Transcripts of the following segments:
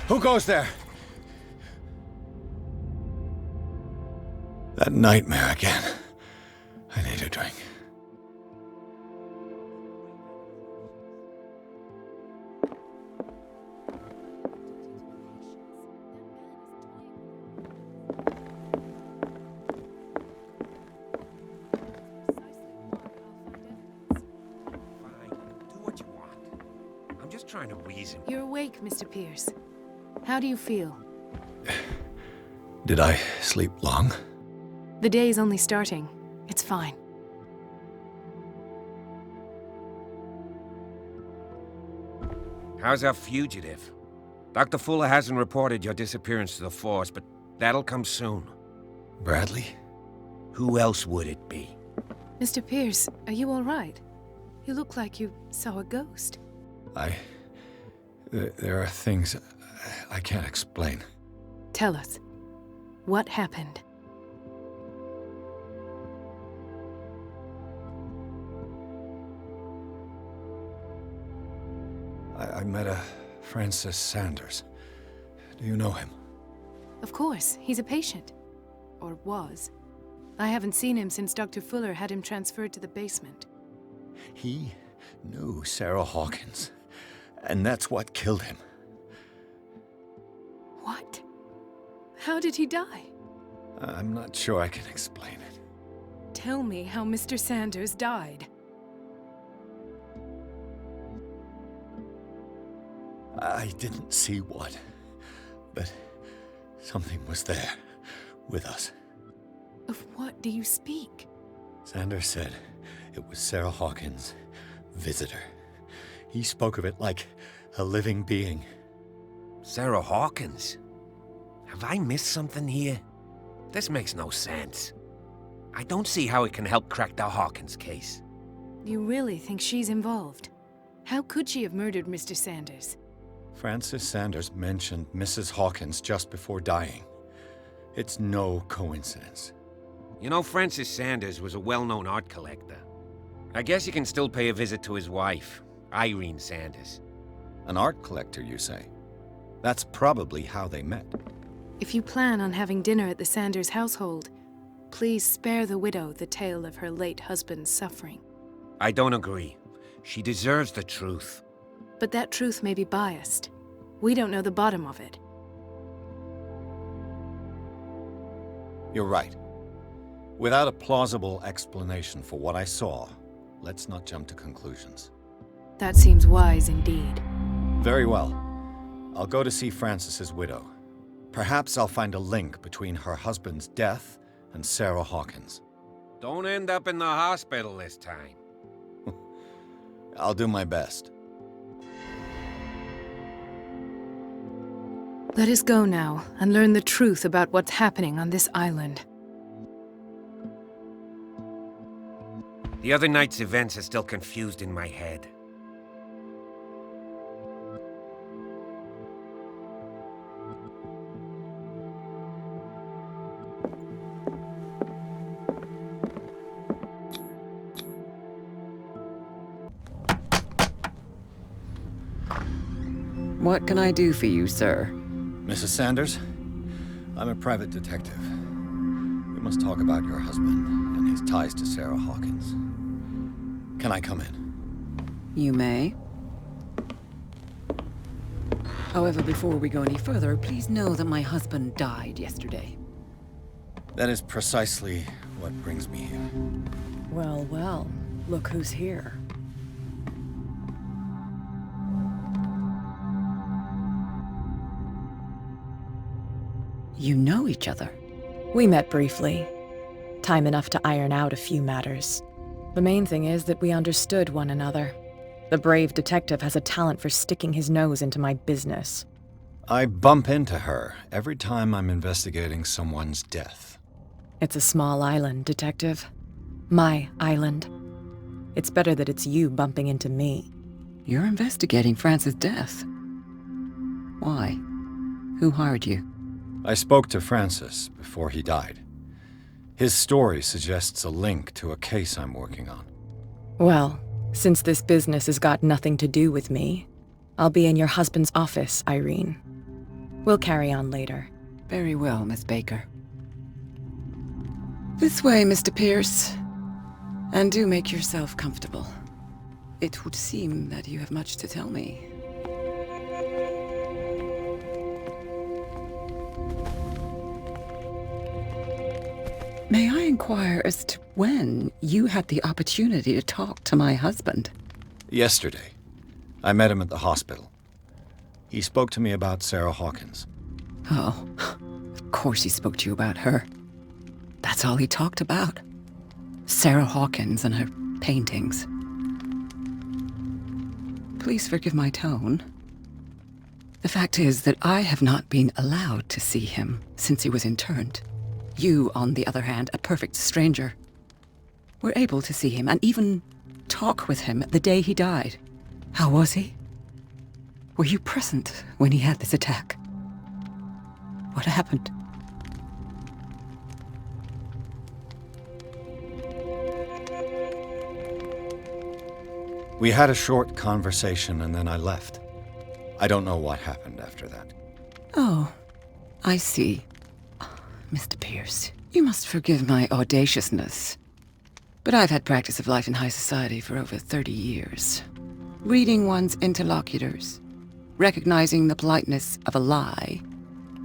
Who goes there? That nightmare again. I need a drink. Trying to reason. You're awake, Mr. Pierce. How do you feel? Did I sleep long? The day's only starting. It's fine. How's our fugitive? Dr. Fuller hasn't reported your disappearance to the force, but that'll come soon. Bradley? Who else would it be? Mr. Pierce, are you all right? You look like you saw a ghost. There are things I can't explain. Tell us. What happened? I met a Francis Sanders. Do you know him? Of course. He's a patient. Or was. I haven't seen him since Dr. Fuller had him transferred to the basement. He knew Sarah Hawkins. And that's what killed him. What? How did he die? I'm not sure I can explain it. Tell me how Mr. Sanders died. I didn't see what, but something was there, with us. Of what do you speak? Sanders said it was Sarah Hawkins' visitor. He spoke of it like a living being. Sarah Hawkins? Have I missed something here? This makes no sense. I don't see how it can help crack the Hawkins case. You really think she's involved? How could she have murdered Mr. Sanders? Francis Sanders mentioned Mrs. Hawkins just before dying. It's no coincidence. You know, Francis Sanders was a well-known art collector. I guess you can still pay a visit to his wife, Irene Sanders. An art collector, you say? That's probably how they met. If you plan on having dinner at the Sanders household, please spare the widow the tale of her late husband's suffering. I don't agree. She deserves the truth. But that truth may be biased. We don't know the bottom of it. You're right. Without a plausible explanation for what I saw, let's not jump to conclusions. That seems wise indeed. Very well. I'll go to see Francis's widow. Perhaps I'll find a link between her husband's death and Sarah Hawkins. Don't end up in the hospital this time. I'll do my best. Let us go now and learn the truth about what's happening on this island. The other night's events are still confused in my head. What can I do for you, sir? Mrs. Sanders, I'm a private detective. We must talk about your husband and his ties to Sarah Hawkins. Can I come in? You may. However, before we go any further, please know that my husband died yesterday. That is precisely what brings me here. Well, well, look who's here. You know each other. We met briefly. Time enough to iron out a few matters. The main thing is that we understood one another. The brave detective has a talent for sticking his nose into my business. I bump into her every time I'm investigating someone's death. It's a small island, Detective. My island. It's better that it's you bumping into me. You're investigating Francis' death. Why? Who hired you? I spoke to Francis before he died. His story suggests a link to a case I'm working on. Well, since this business has got nothing to do with me, I'll be in your husband's office, Irene. We'll carry on later. Very well, Miss Baker. This way, Mr. Pierce. And do make yourself comfortable. It would seem that you have much to tell me. May I inquire as to when you had the opportunity to talk to my husband? Yesterday, I met him at the hospital. He spoke to me about Sarah Hawkins. Oh, of course he spoke to you about her. That's all he talked about. Sarah Hawkins and her paintings. Please forgive my tone. The fact is that I have not been allowed to see him since he was interned. You, on the other hand, a perfect stranger, were able to see him and even talk with him the day he died. How was he? Were you present when he had this attack? What happened? We had a short conversation and then I left. I don't know what happened after that. Oh, I see. Mr. Pierce, you must forgive my audaciousness, but I've had practice of life in high society for over 30 years. Reading one's interlocutors, recognizing the politeness of a lie,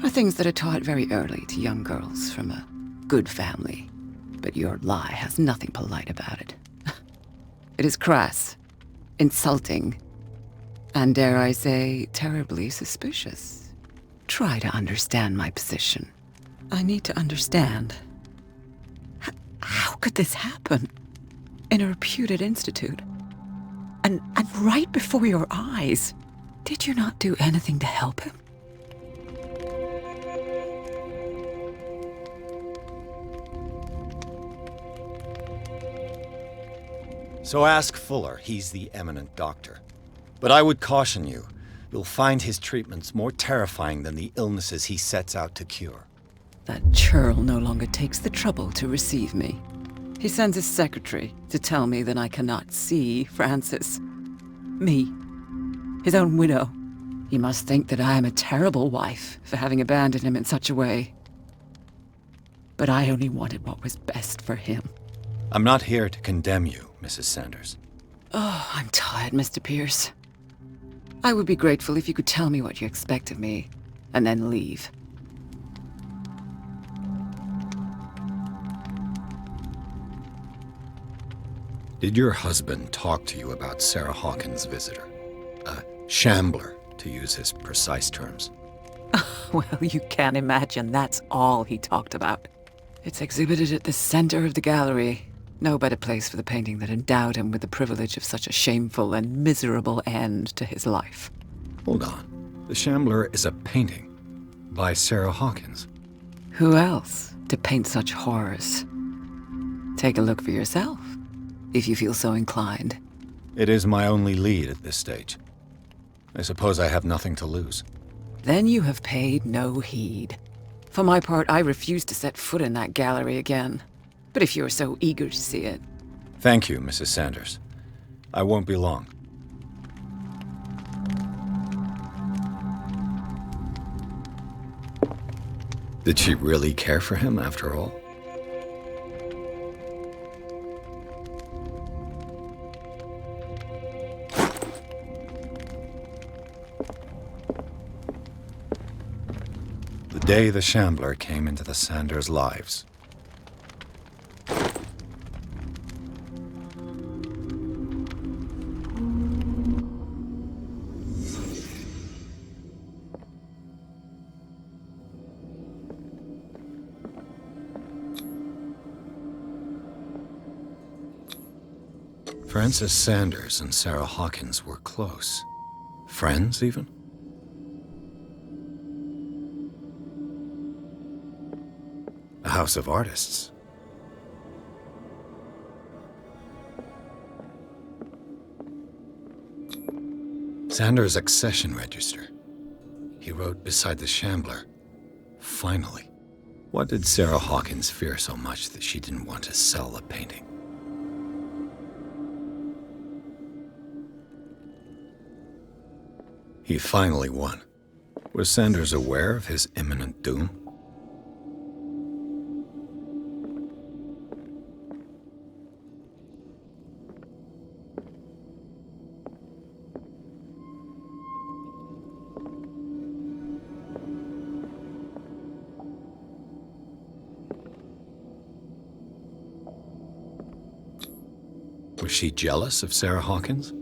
are things that are taught very early to young girls from a good family. But your lie has nothing polite about it. It is crass, insulting, and dare I say, terribly suspicious. Try to understand my position. I need to understand. How could this happen? In a reputed institute? And right before your eyes? Did you not do anything to help him? So ask Fuller, he's the eminent doctor. But I would caution you, you'll find his treatments more terrifying than the illnesses he sets out to cure. That churl no longer takes the trouble to receive me. He sends his secretary to tell me that I cannot see Francis. Me, his own widow. He must think that I am a terrible wife for having abandoned him in such a way. But I only wanted what was best for him. I'm not here to condemn you, Mrs. Sanders. Oh, I'm tired, Mr. Pierce. I would be grateful if you could tell me what you expect of me, and then leave. Did your husband talk to you about Sarah Hawkins' visitor? A shambler, to use his precise terms. Well, you can imagine that's all he talked about. It's exhibited at the center of the gallery. No better place for the painting that endowed him with the privilege of such a shameful and miserable end to his life. Hold on. The Shambler is a painting by Sarah Hawkins. Who else to paint such horrors? Take a look for yourself, if you feel so inclined. It is my only lead at this stage. I suppose I have nothing to lose. Then you have paid no heed. For my part, I refuse to set foot in that gallery again. But if you're so eager to see it... Thank you, Mrs. Sanders. I won't be long. Did she really care for him after all? The day the Shambler came into the Sanders' lives. Francis Sanders and Sarah Hawkins were close. Friends, even? A house of artists. Sanders' accession register. He wrote beside the Shambler, "Finally." What did Sarah Hawkins fear so much that she didn't want to sell the painting? He finally won. Was Sanders aware of his imminent doom? Was she jealous of Sarah Hawkins?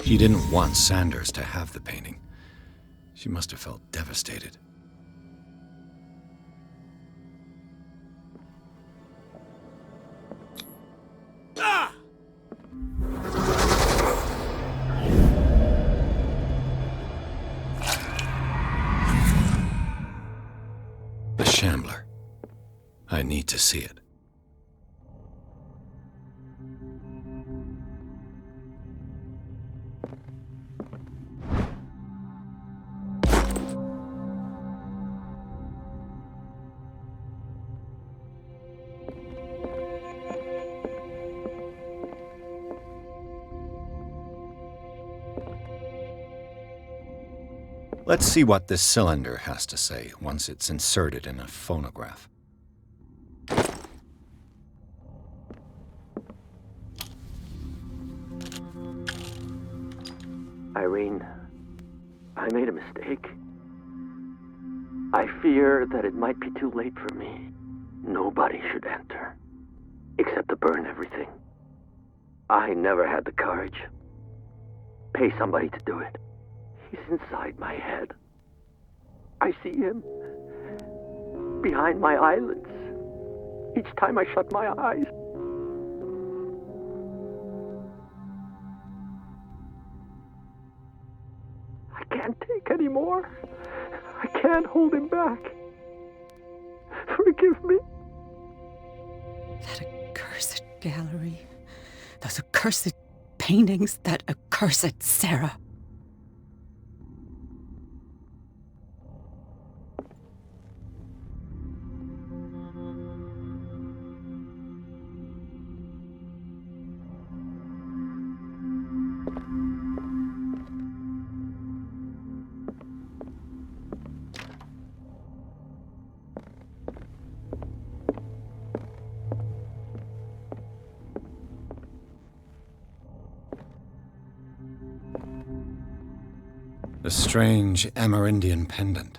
She didn't want Sanders to have the painting. She must have felt devastated. The Shambler. I need to see it. Let's see what this cylinder has to say once it's inserted in a phonograph. Irene, I made a mistake. I fear that it might be too late for me. Nobody should enter, except to burn everything. I never had the courage. Pay somebody to do it. He's inside my head. I see him behind my eyelids each time I shut my eyes. I can't take any more. I can't hold him back. Forgive me. That accursed gallery. Those accursed paintings. That accursed Sarah. A strange Amerindian pendant.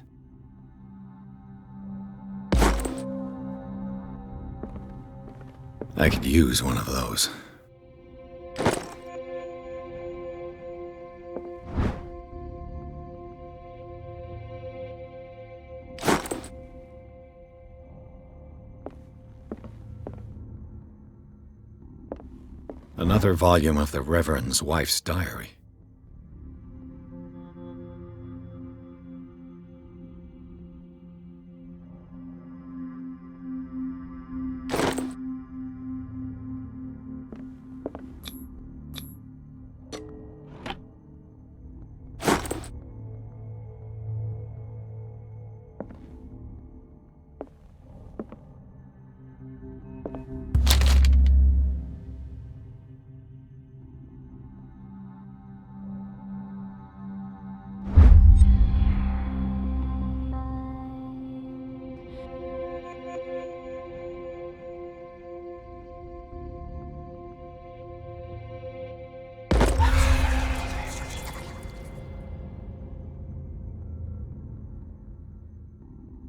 I could use one of those. Another volume of the Reverend's wife's diary.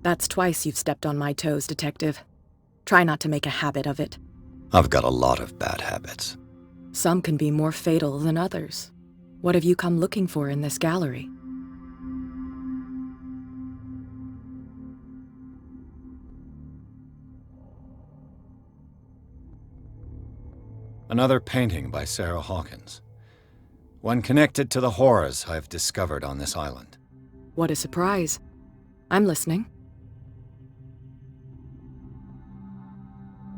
That's twice you've stepped on my toes, Detective. Try not to make a habit of it. I've got a lot of bad habits. Some can be more fatal than others. What have you come looking for in this gallery? Another painting by Sarah Hawkins. One connected to the horrors I've discovered on this island. What a surprise. I'm listening.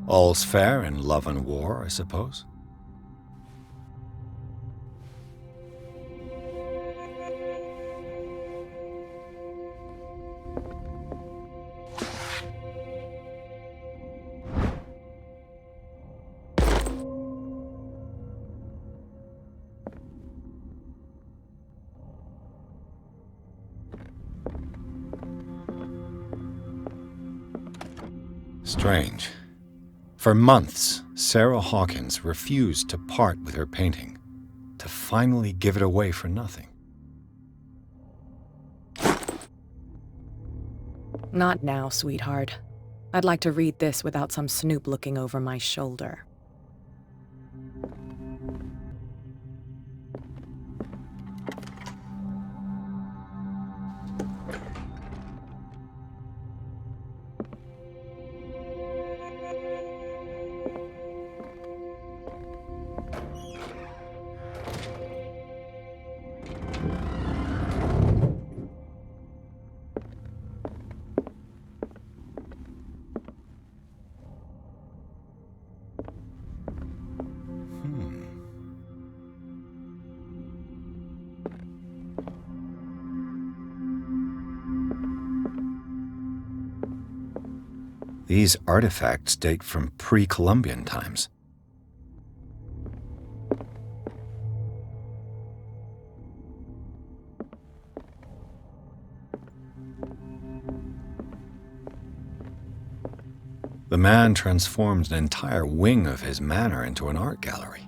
All's fair in love and war, I suppose? Strange. For months, Sarah Hawkins refused to part with her painting, to finally give it away for nothing. Not now, sweetheart. I'd like to read this without some snoop looking over my shoulder. These artifacts date from pre-Columbian times. The man transformed an entire wing of his manor into an art gallery.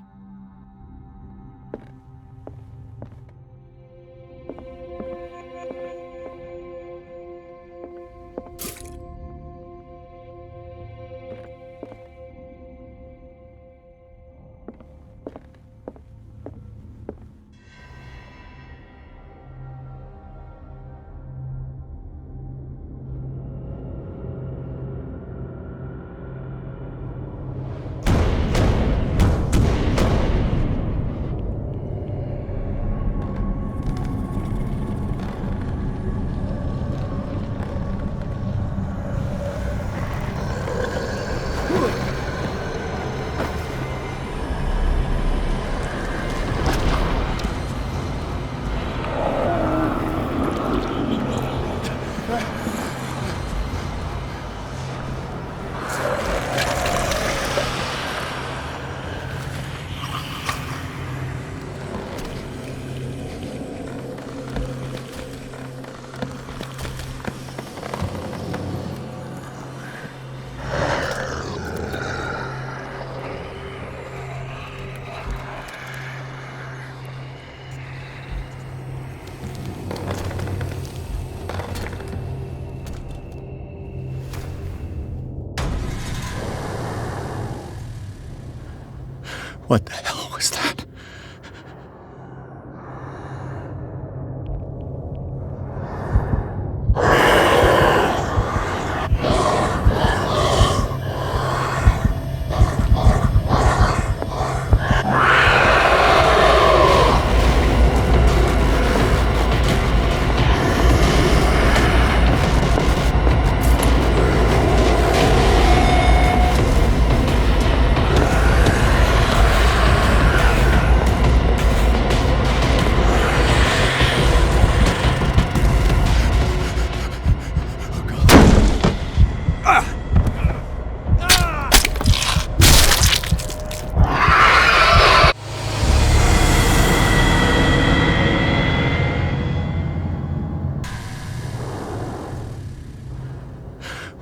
What the hell was that?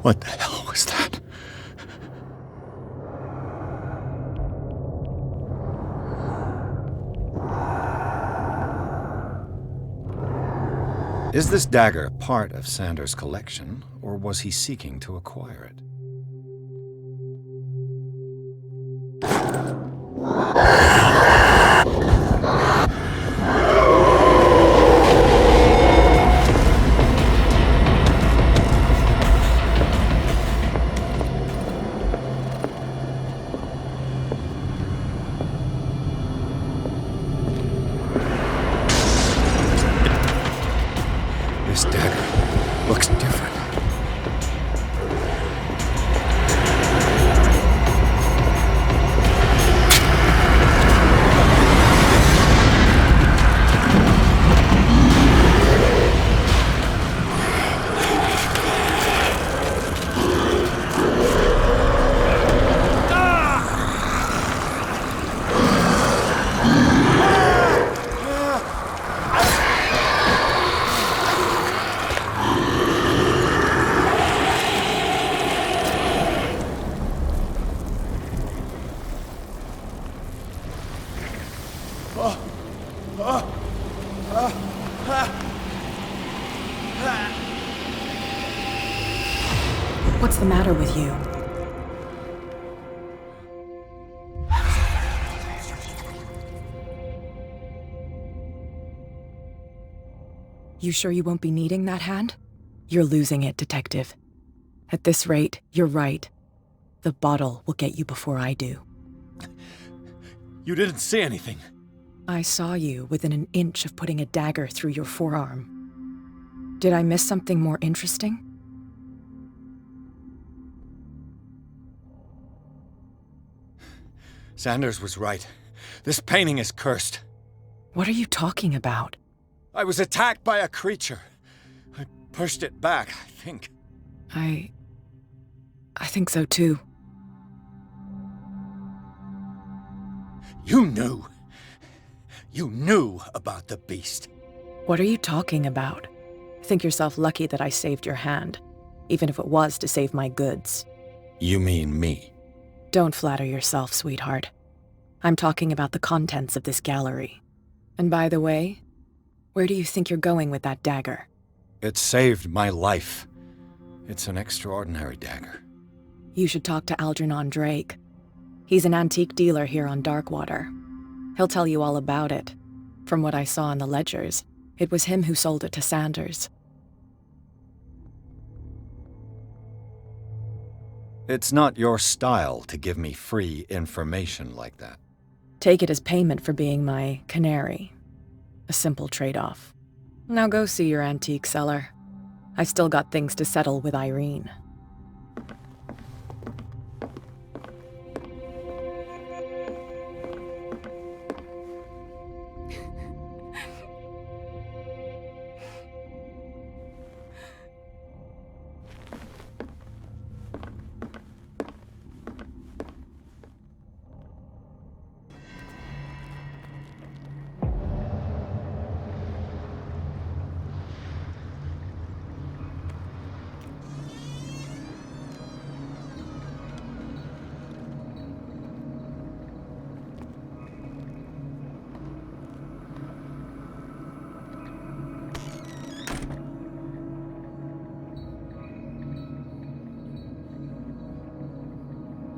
What the hell was that? Is this dagger part of Sanders' collection, or was he seeking to acquire it? This dagger looks different. matter with you? You sure you won't be needing that hand? You're losing it, Detective. At this rate, you're right. The bottle will get you before I do. You didn't see anything. I saw you within an inch of putting a dagger through your forearm. Did I miss something more interesting? Sanders was right. This painting is cursed. What are you talking about? I was attacked by a creature. I pushed it back, I think. I think so too. You knew. You knew about the beast. What are you talking about? Think yourself lucky that I saved your hand, even if it was to save my goods. You mean me? Don't flatter yourself, sweetheart. I'm talking about the contents of this gallery. And by the way, where do you think you're going with that dagger? It saved my life. It's an extraordinary dagger. You should talk to Algernon Drake. He's an antique dealer here on Darkwater. He'll tell you all about it. From what I saw in the ledgers, it was him who sold it to Sanders. It's not your style to give me free information like that. Take it as payment for being my canary. A simple trade-off. Now go see your antique seller. I've still got things to settle with Irene.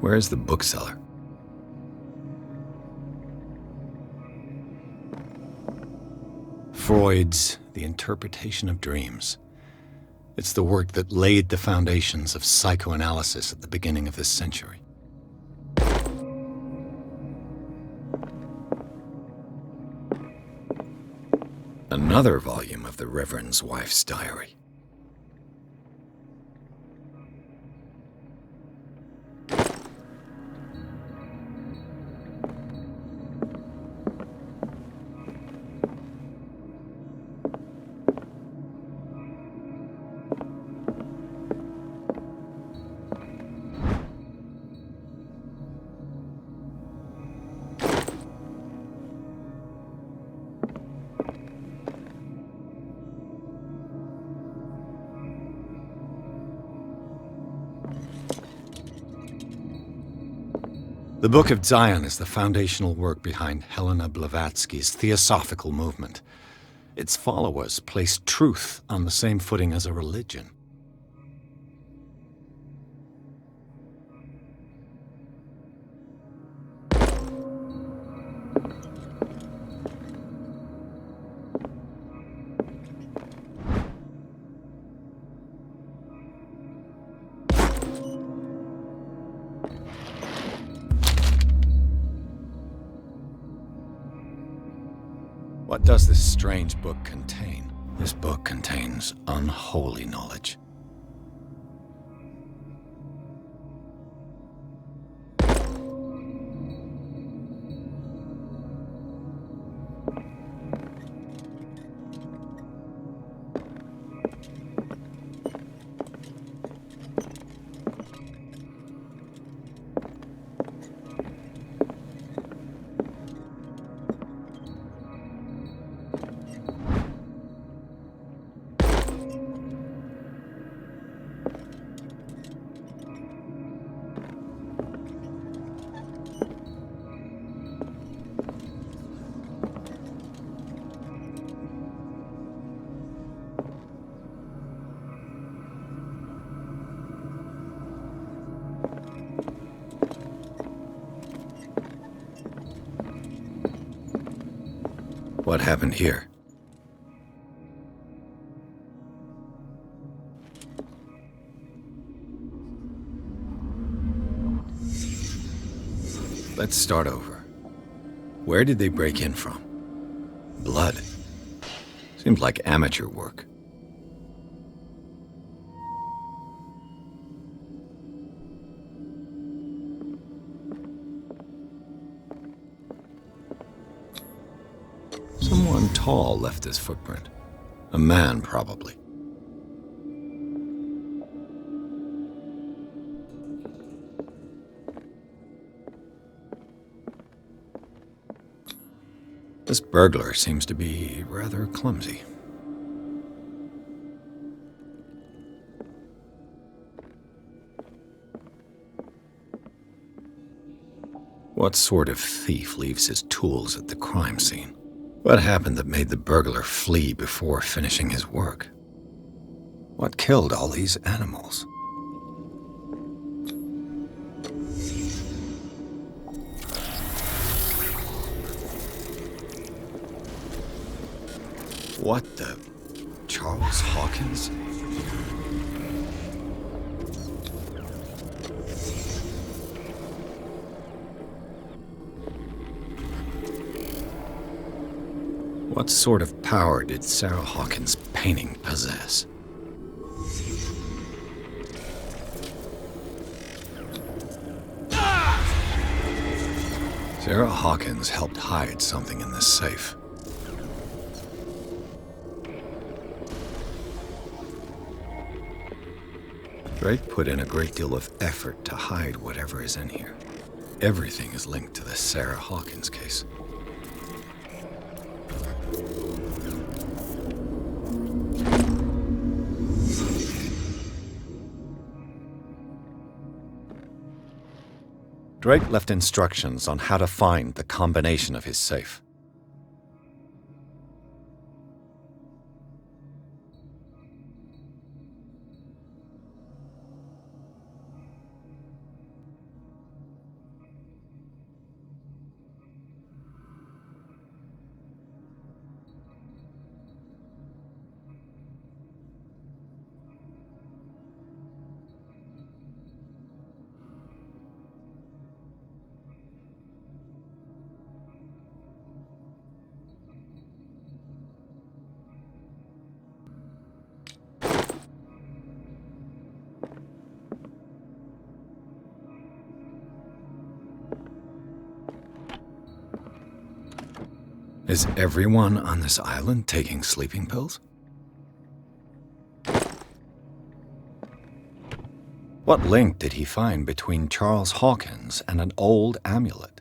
Where's the bookseller? Freud's The Interpretation of Dreams. It's the work that laid the foundations of psychoanalysis at the beginning of this century. Another volume of the Reverend's wife's diary. The Book of Zion is the foundational work behind Helena Blavatsky's Theosophical movement. Its followers placed truth on the same footing as a religion. What does this strange book contain? This book contains unholy knowledge. What happened here? Let's start over. Where did they break in from? Blood. Seems like amateur work. Someone tall left this footprint. A man, probably. This burglar seems to be rather clumsy. What sort of thief leaves his tools at the crime scene? What happened that made the burglar flee before finishing his work? What killed all these animals? What the... Charles Hawkins? What sort of power did Sarah Hawkins' painting possess? Sarah Hawkins helped hide something in this safe. Drake put in a great deal of effort to hide whatever is in here. Everything is linked to the Sarah Hawkins case. Drake left instructions on how to find the combination of his safe. Is everyone on this island taking sleeping pills? What link did he find between Charles Hawkins and an old amulet?